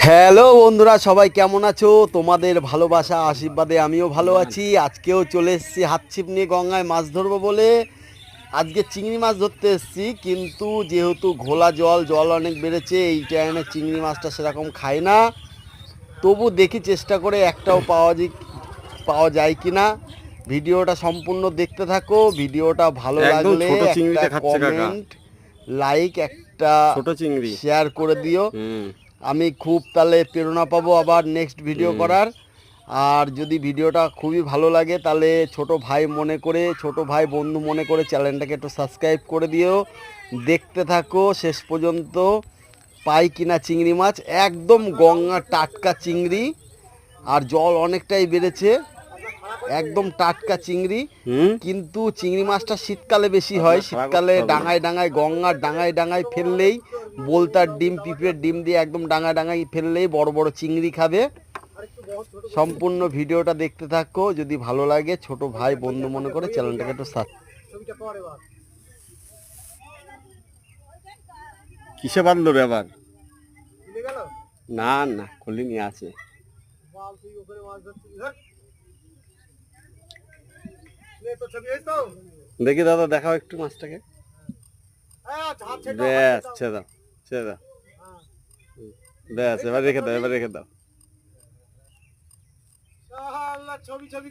Hello বন্ধুরা, সবাই কেমন আছো? তোমাদের ভালোবাসা আশীর্বাদে আমিও ভালো আছি। আজকেও চলে এসেছি হাত ছিপ নিয়ে গঙ্গায় মাছ ধরবো বলে। আজকে চিংড়ি মাছ ধরতে এসেছি, কিন্তু যেহেতু ঘোলা জল জল অনেক বেড়েছে, এই টাইমে চিংড়ি মাছটা সেরকম খায় না। তবু দেখি চেষ্টা করে একটাও পাওয়া যায় কি না। ভিডিওটা সম্পূর্ণ দেখতে থাকো। ভিডিওটা ভালো একদম লাগলে ছোট একটা চিংড়িটা খাচ্ছে কাকা। কমেন্ট, লাইক, একটা ছোট চিংড়ি। শেয়ার করে দিও। হুম আমি খুব তাহলে প্রেরণা পাবো আবার নেক্সট ভিডিও হুম। করার। আর যদি ভিডিওটা খুবই ভালো লাগে তাহলে ছোট ভাই মনে করে, ছোট ভাই বন্ধু মনে করে চ্যানেলটাকে একটু সাবস্ক্রাইব করে দিও। দেখতে থাকো শেষ পর্যন্ত। পাই কিনা চিংড়ি মাছ, একদম গঙ্গা টাটকা চিংড়ি। আর জল অনেকটাই বেড়েছে, একদম টাটকা চিংড়ি। হুম। কিন্তু চিংড়ি মাছটা শীতকালে বেশি হয়। আপনার খাড়া করতে শীতকালে হবে না। ডাঙায় ডাঙায়, গঙ্গার ডাঙায় ডাঙায় ফেললেই, বোলতার ডিম, পিঁপড়ের ডিম দিয়ে একদম ডাঙায় ডাঙায় ফেললেই বড় বড় চিংড়ি খাবে। সম্পূর্ণ ভিডিওটা দেখতে থাকো। যদি ভালো লাগে ছোট ভাই বন্ধু মনে করে চ্যানেলটাকে একটু কিসে বাঁধলো রে আবার? না না, খুলি নিয়ে আছে। দেখি দাদা, দেখাও একটু মাছটাকে। ব্যাস, ছেড়ে দাও, ছেড়ে দাও। ব্যাস, এবার রেখে দাও, এবার রেখে দাও। ছবি ছবি